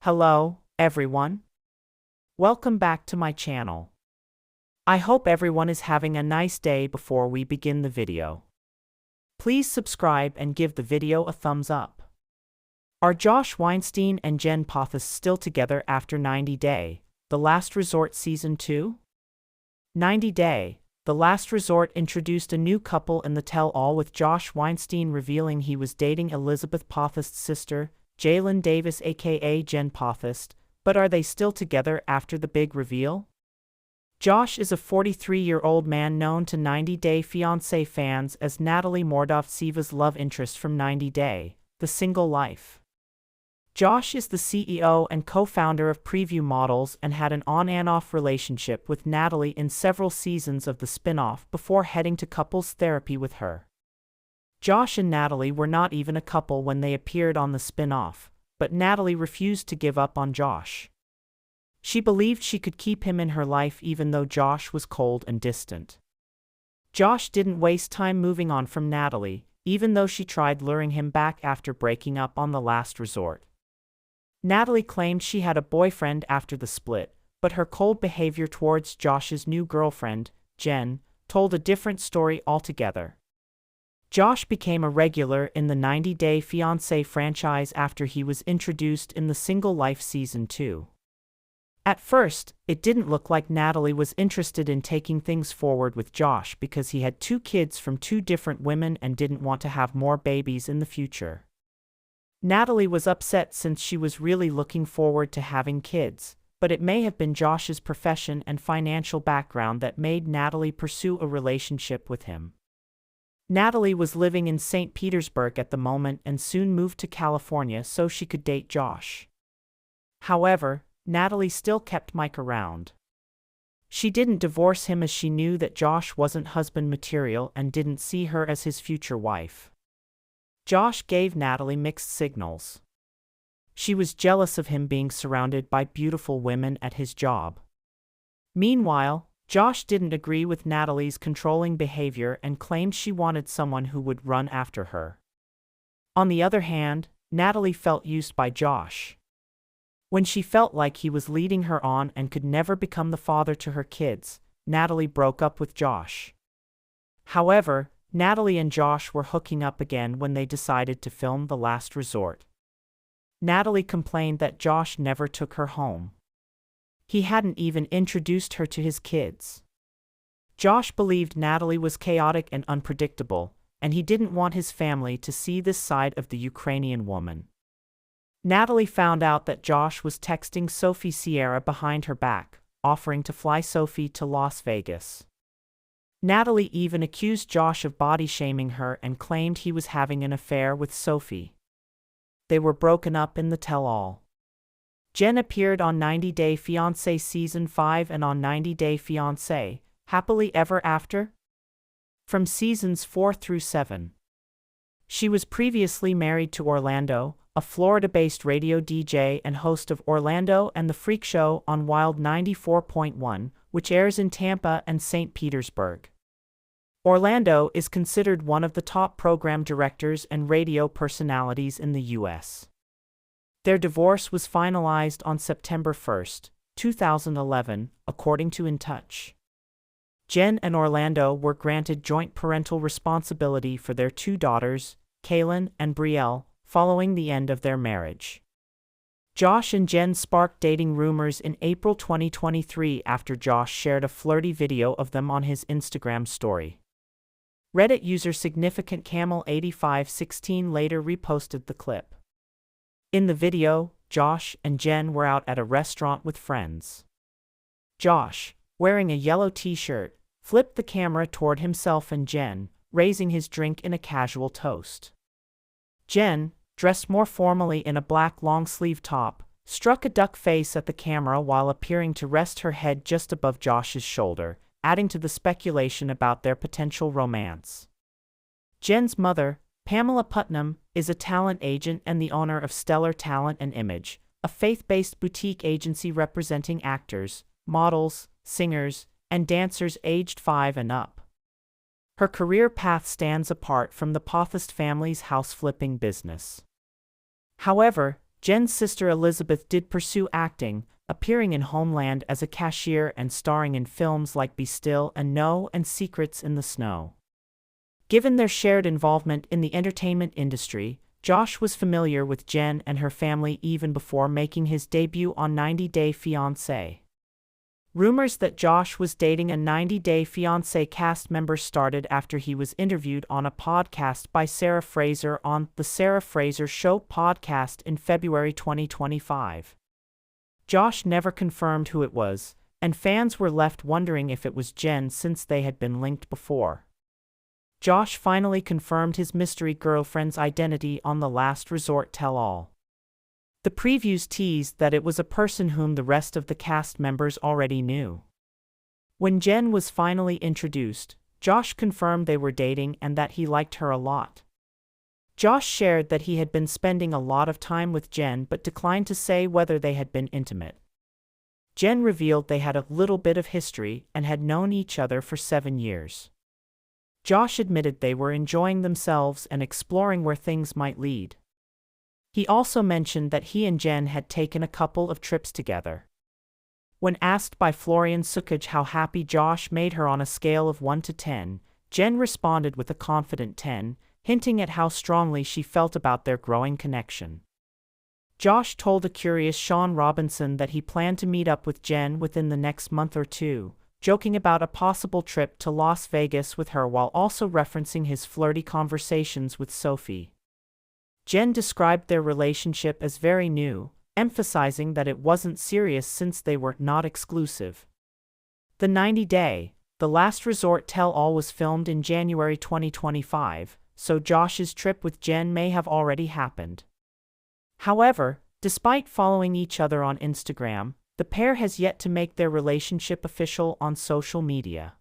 Hello, everyone. Welcome back to my channel. I hope everyone is having a nice day. Before we begin the video, please subscribe and give the video a thumbs up. Are Josh Weinstein and Jenn Potthast still together after 90 Day, The Last Resort Season 2? 90 Day, The Last Resort introduced a new couple in the tell-all, with Josh Weinstein revealing he was dating Elizabeth Potthast's sister, Jalen Davis aka Jenn Potthast. But are they still together after the big reveal? Josh is a 43-year-old man known to 90 Day Fiancé fans as Natalie Mordovtseva's love interest from 90 Day, The Single Life. Josh is the CEO and co-founder of Preview Models and had an on-and-off relationship with Natalie in several seasons of the spin-off before heading to couples therapy with her. Josh and Natalie were not even a couple when they appeared on the spin-off, but Natalie refused to give up on Josh. She believed she could keep him in her life even though Josh was cold and distant. Josh didn't waste time moving on from Natalie, even though she tried luring him back after breaking up on The Last Resort. Natalie claimed she had a boyfriend after the split, but her cold behavior towards Josh's new girlfriend, Jenn, told a different story altogether. Josh became a regular in the 90 Day Fiancé franchise after he was introduced in The Single Life Season 2. At first, it didn't look like Natalie was interested in taking things forward with Josh because he had 2 kids from 2 different women and didn't want to have more babies in the future. Natalie was upset since she was really looking forward to having kids, but it may have been Josh's profession and financial background that made Natalie pursue a relationship with him. Natalie was living in St. Petersburg at the moment and soon moved to California so she could date Josh. However, Natalie still kept Mike around. She didn't divorce him as she knew that Josh wasn't husband material and didn't see her as his future wife. Josh gave Natalie mixed signals. She was jealous of him being surrounded by beautiful women at his job. Meanwhile, Josh didn't agree with Natalie's controlling behavior and claimed she wanted someone who would run after her. On the other hand, Natalie felt used by Josh. When she felt like he was leading her on and could never become the father to her kids, Natalie broke up with Josh. However, Natalie and Josh were hooking up again when they decided to film The Last Resort. Natalie complained that Josh never took her home. He hadn't even introduced her to his kids. Josh believed Natalie was chaotic and unpredictable, and he didn't want his family to see this side of the Ukrainian woman. Natalie found out that Josh was texting Sophie Sierra behind her back, offering to fly Sophie to Las Vegas. Natalie even accused Josh of body-shaming her and claimed he was having an affair with Sophie. They were broken up in the tell-all. Jenn appeared on 90 Day Fiancé Season 5 and on 90 Day Fiancé, Happily Ever After, from Seasons 4 through 7. She was previously married to Orlando, a Florida-based radio DJ and host of Orlando and the Freak Show on Wild 94.1, which airs in Tampa and St. Petersburg. Orlando is considered one of the top program directors and radio personalities in the U.S. Their divorce was finalized on September 1, 2011, according to In Touch. Jenn and Orlando were granted joint parental responsibility for their 2 daughters, Kaylin and Brielle, following the end of their marriage. Josh and Jenn sparked dating rumors in April 2023 after Josh shared a flirty video of them on his Instagram story. Reddit user SignificantCamel8516 later reposted the clip. In the video, Josh and Jenn were out at a restaurant with friends. Josh, wearing a yellow t-shirt, flipped the camera toward himself and Jenn, raising his drink in a casual toast. Jenn, dressed more formally in a black long-sleeve top, struck a duck face at the camera while appearing to rest her head just above Josh's shoulder, adding to the speculation about their potential romance. Jenn's mother, Pamela Putnam, is a talent agent and the owner of Stellar Talent and Image, a faith-based boutique agency representing actors, models, singers, and dancers aged 5 and up. Her career path stands apart from the Potthast family's house-flipping business. However, Jenn's sister Elizabeth did pursue acting, appearing in Homeland as a cashier and starring in films like Be Still and No and Secrets in the Snow. Given their shared involvement in the entertainment industry, Josh was familiar with Jenn and her family even before making his debut on 90 Day Fiancé. Rumors that Josh was dating a 90 Day Fiancé cast member started after he was interviewed on a podcast by Sarah Fraser on The Sarah Fraser Show podcast in February 2025. Josh never confirmed who it was, and fans were left wondering if it was Jenn since they had been linked before. Josh finally confirmed his mystery girlfriend's identity on the Last Resort tell-all. The previews teased that it was a person whom the rest of the cast members already knew. When Jenn was finally introduced, Josh confirmed they were dating and that he liked her a lot. Josh shared that he had been spending a lot of time with Jenn but declined to say whether they had been intimate. Jenn revealed they had a little bit of history and had known each other for 7 years. Josh admitted they were enjoying themselves and exploring where things might lead. He also mentioned that he and Jenn had taken a couple of trips together. When asked by Florian Sukic how happy Josh made her on a scale of 1 to 10, Jenn responded with a confident 10, hinting at how strongly she felt about their growing connection. Josh told a curious Sean Robinson that he planned to meet up with Jenn within the next month or two, joking about a possible trip to Las Vegas with her while also referencing his flirty conversations with Sophie. Jenn described their relationship as very new, emphasizing that it wasn't serious since they were not exclusive. The 90 Day, The Last Resort tell-all was filmed in January 2025, so Josh's trip with Jenn may have already happened. However, despite following each other on Instagram, the pair has yet to make their relationship official on social media.